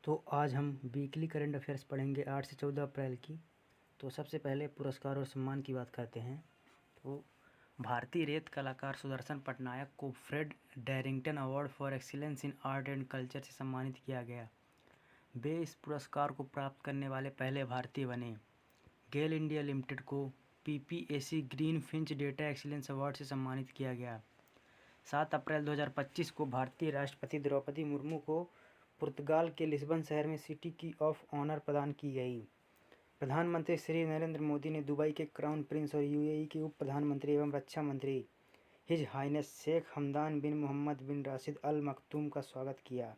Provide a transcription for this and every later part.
तो आज हम वीकली करंट अफेयर्स पढ़ेंगे 8 से 14 अप्रैल की। तो सबसे पहले पुरस्कार और सम्मान की बात करते हैं। तो भारतीय रेत कलाकार सुदर्शन पटनायक को Fred Darrington award for excellence in art and culture से सम्मानित किया गया। वे इस पुरस्कार को प्राप्त करने वाले पहले भारतीय बने। गेल इंडिया लिमिटेड को PPAC green Finch data excellence award से सम्मानित किया गया। 7 अप्रैल 2025 को भारतीय राष्ट्रपति द्रौपदी मुर्मू को पुर्तगाल के लिस्बन शहर में सिटी की ऑफ ऑनर प्रदान की गई। प्रधानमंत्री श्री नरेंद्र मोदी ने दुबई के क्राउन प्रिंस और यूएई के उप प्रधानमंत्री एवं रक्षा मंत्री हिज हाइनेस शेख हमदान बिन मोहम्मद बिन राशिद अल मखतूम का स्वागत किया।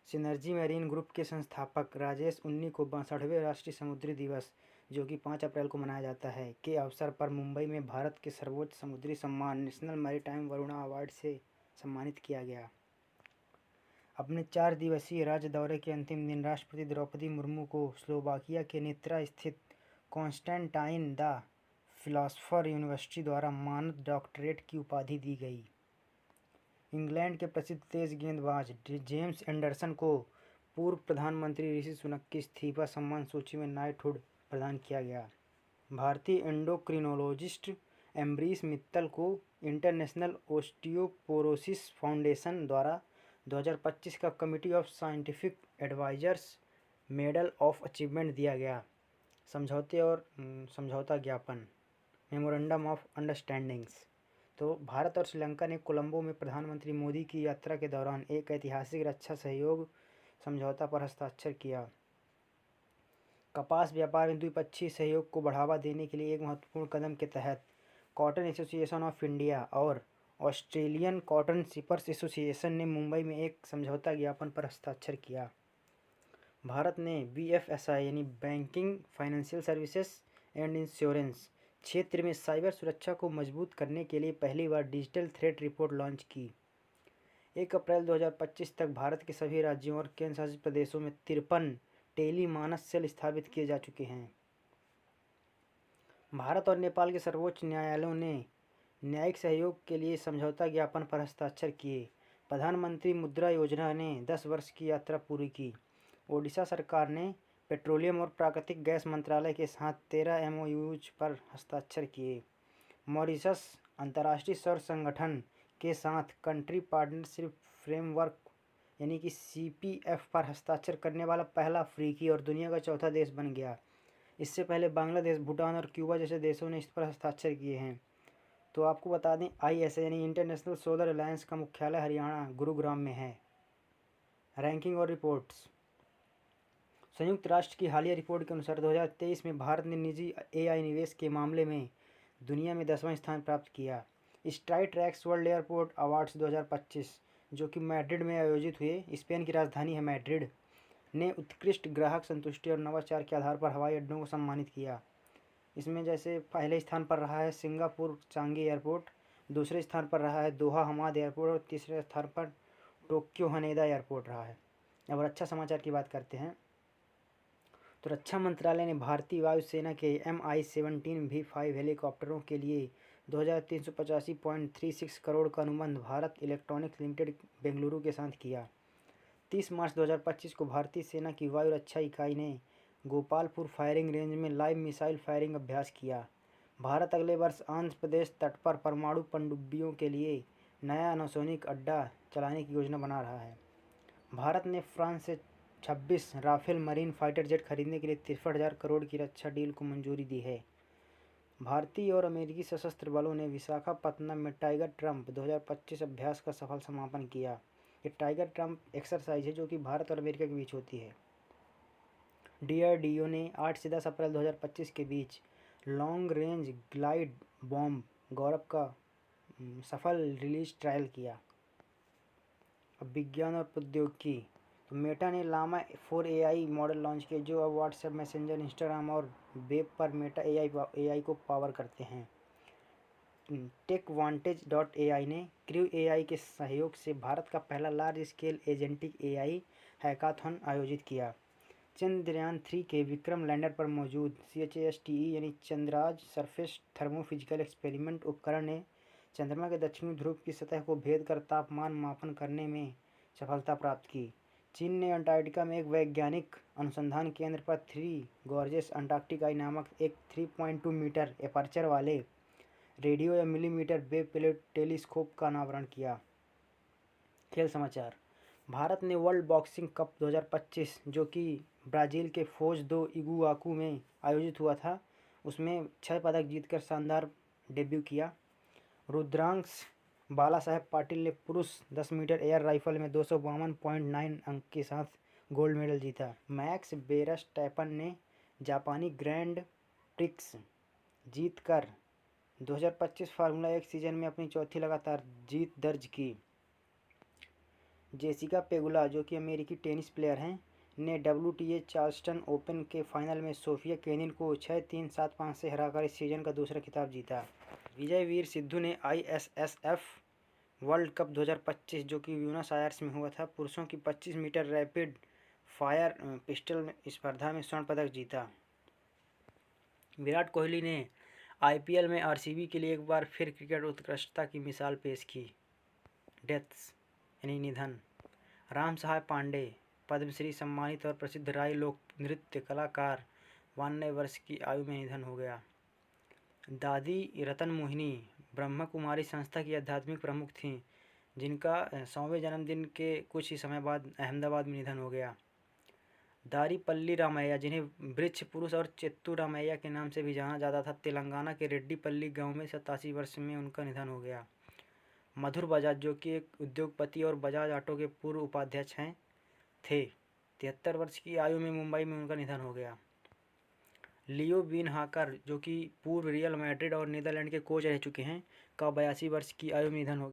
सिनर्जी मैरीन ग्रुप के संस्थापक राजेश उन्नी को 62वें राष्ट्रीय समुद्री दिवस, जो कि 5 अप्रैल को मनाया जाता है, के अवसर पर मुंबई में भारत के सर्वोच्च समुद्री सम्मान नेशनल मैरीटाइम वरुणा अवार्ड से सम्मानित किया गया। अपने 4 दिवसीय राज्य दौरे के अंतिम दिन राष्ट्रपति द्रौपदी मुर्मू को स्लोवाकिया के नित्रा स्थित कॉन्स्टेंटाइन द फिलॉसफर यूनिवर्सिटी द्वारा मानद डॉक्टरेट की उपाधि दी गई। इंग्लैंड के प्रसिद्ध तेज गेंदबाज जेम्स एंडरसन को पूर्व प्रधानमंत्री ऋषि सुनक की इस्तीफा सम्मान सूची में नाइटहुड प्रदान किया गया। भारतीय एंडोक्रिनोलॉजिस्ट एम्ब्रीस मित्तल को इंटरनेशनल ओस्टियोपोरोसिस फाउंडेशन द्वारा 2025 का committee of scientific advisers medal of achievement दिया गया। समझौते और समझौता ज्ञापन मेमोरेंडम ऑफ अंडरस्टैंडिंग्स। तो भारत और श्रीलंका ने कोलंबो में प्रधानमंत्री मोदी की यात्रा के दौरान एक ऐतिहासिक रक्षा सहयोग समझौता पर हस्ताक्षर किया। कपास व्यापार में द्विपक्षीय सहयोग को बढ़ावा देने के लिए एक महत्वपूर्ण कदम के तहत कॉटन एसोसिएशन ऑफ इंडिया और ऑस्ट्रेलियन कॉटन शिपर्स एसोसिएशन ने मुंबई में एक समझौता ज्ञापन पर हस्ताक्षर किया। भारत ने बीएफएसआई यानी banking, financial services and insurance क्षेत्र में साइबर सुरक्षा को मजबूत करने के लिए पहली बार डिजिटल थ्रेट रिपोर्ट लॉन्च की। 1 अप्रैल 2025 तक भारत के सभी राज्यों और केंद्र शासित प्रदेशों में 53 टेलीमानस सेल स्थापित किए जा चुके हैं। भारत और नेपाल के सर्वोच्च न्यायालयों ने न्यायिक सहयोग के लिए समझौता ज्ञापन पर हस्ताक्षर किए। प्रधानमंत्री मुद्रा योजना ने 10 वर्ष की यात्रा पूरी की। ओडिशा सरकार ने पेट्रोलियम और प्राकृतिक गैस मंत्रालय के साथ 13 एमओयूज पर हस्ताक्षर किए। मॉरिशस अंतर्राष्ट्रीय सौर संगठन के साथ कंट्री पार्टनरशिप फ्रेमवर्क यानी कि सीपीएफ पर हस्ताक्षर करने वाला पहला अफ्रीकी और दुनिया का चौथा देश बन गया। इससे पहले बांग्लादेश, भूटान और क्यूबा जैसे देशों ने इस पर हस्ताक्षर किए हैं। तो आपको बता दें, आईएसए यानी इंटरनेशनल सोलर अलायंस का मुख्यालय हरियाणा गुरुग्राम में है। रैंकिंग और रिपोर्ट्स। संयुक्त राष्ट्र की हालिया रिपोर्ट के अनुसार 2023 में भारत ने निजी एआई निवेश के मामले में दुनिया में 10वां स्थान प्राप्त किया। STRIDE tracks world airport awards 2025, जो कि मैड्रिड में आयोजित हुए, स्पेन की राजधानी है मैड्रिड, ने उत्कृष्ट ग्राहक संतुष्टि और नवाचार के आधार पर हवाई अड्डों को सम्मानित किया। इसमें जैसे पहले स्थान पर रहा है सिंगापुर चांगी एयरपोर्ट, दूसरे स्थान पर रहा है दोहा हमाद एयरपोर्ट और तीसरे स्थान पर टोक्यो हनेदा एयरपोर्ट रहा है। अब रक्षा समाचार की बात करते हैं। तो रक्षा मंत्रालय ने भारतीय वायुसेना के MI-17V5 हेलीकॉप्टरों के लिए 2385.36 करोड़ का अनुबंध भारत इलेक्ट्रॉनिक्स लिमिटेड बेंगलुरु के साथ किया। 30 मार्च 2025 को भारतीय सेना की वायु रक्षा इकाई ने गोपालपुर फायरिंग रेंज में लाइव मिसाइल फायरिंग अभ्यास किया। भारत अगले वर्ष आंध्र प्रदेश तट पर परमाणु पनडुब्बियों के लिए नया अनोसैनिक अड्डा चलाने की योजना बना रहा है। भारत ने फ्रांस से 26 राफेल मरीन फाइटर जेट खरीदने के लिए 63,000 करोड़ की रक्षा डील को मंजूरी दी है। भारतीय और अमेरिकी सशस्त्र बलों ने विशाखापत्तनम में टाइगर ट्रंप 2025 अभ्यास का सफल समापन किया। ये टाइगर ट्रंप एक्सरसाइज है जो कि भारत और अमेरिका के बीच होती है। DRDO ने 8 से 10 अप्रैल 2025 के बीच लॉन्ग रेंज ग्लाइड बॉम्ब गौरव का सफल रिलीज ट्रायल किया। अब विज्ञान और प्रौद्योगिकी। तो मेटा ने लामा 4 AI मॉडल लॉन्च किए जो अब व्हाट्सएप, मैसेंजर, इंस्टाग्राम और वेब पर मेटा AI को पावर करते हैं। टेकवांटेज.ai ने क्रू AI के सहयोग से भारत का पहला large scale agentic AI hackathon आयोजित किया। चंद्रयान 3 के विक्रम लैंडर पर मौजूद CHASTE यानी चंद्राज सरफेस थर्मोफिजिकल एक्सपेरिमेंट उपकरण ने चंद्रमा के दक्षिणी ध्रुव की सतह को भेद कर तापमान मापन करने में सफलता प्राप्त की। चीन ने अंटार्कटिका में एक वैज्ञानिक अनुसंधान केंद्र पर 3 गॉर्जेस अंटार्कटिकाई नामक एक 3.2 मीटर एपर्चर वाले रेडियो या मिलीमीटर वेव टेलीस्कोप का अनावरण किया। खेल समाचार। भारत ने वर्ल्ड बॉक्सिंग कप 2025 जो कि ब्राज़ील के फोज दो इगुआकू में आयोजित हुआ था, उसमें 6 पदक जीतकर शानदार डेब्यू किया। रुद्रांश बाला साहेब पाटिल ने पुरुष 10 मीटर एयर राइफल में 252.9 अंक के साथ गोल्ड मेडल जीता। मैक्स वेरस्टैपन ने जापानी ग्रैंड प्रिक्स जीतकर 2025 फार्मूला 1 सीजन में अपनी चौथी लगातार जीत दर्ज की। जेसिका पेगुला जो कि अमेरिकी टेनिस प्लेयर हैं ने WTA चार्ल्सटन ओपन के फाइनल में सोफिया केनिन को 6-3, 7-5 से हराकर इस सीजन का दूसरा खिताब जीता। विजय वीर सिद्धू ने ISSF वर्ल्ड कप 2025 जो कि ब्यूनस आयर्स में हुआ था, पुरुषों की 25 मीटर रैपिड फायर पिस्टल स्पर्धा में स्वर्ण पदक जीता। विराट कोहली ने IPL में RCB के लिए एक बार फिर क्रिकेट उत्कृष्टता की मिसाल पेश की। डेथ्स यानी निधन। राम सहाय पांडे पद्मश्री सम्मानित और प्रसिद्ध राय लोक नृत्य कलाकार 92 वर्ष की आयु में निधन हो गया। दादी रतन मोहिनी ब्रह्म कुमारी संस्था की आध्यात्मिक प्रमुख थीं, जिनका 100वें जन्मदिन के कुछ ही समय बाद अहमदाबाद में निधन हो गया। दारीपल्ली रामैया जिन्हें वृक्ष पुरुष और चेत्तू रामैया के नाम से भी जाना जाता था, तेलंगाना के रेड्डीपल्ली गांव में 87 वर्ष में उनका निधन हो गया। मधुर बजाज जो कि एक उद्योगपति और बजाज ऑटो के पूर्व उपाध्यक्ष थे, 73 वर्ष की आयु में मुंबई में उनका निधन हो गया। लियो बीन हाकर जो कि पूर्व रियल मैड्रिड और नीदरलैंड के कोच रह चुके हैं, का 82 वर्ष की आयु में निधन हो गया।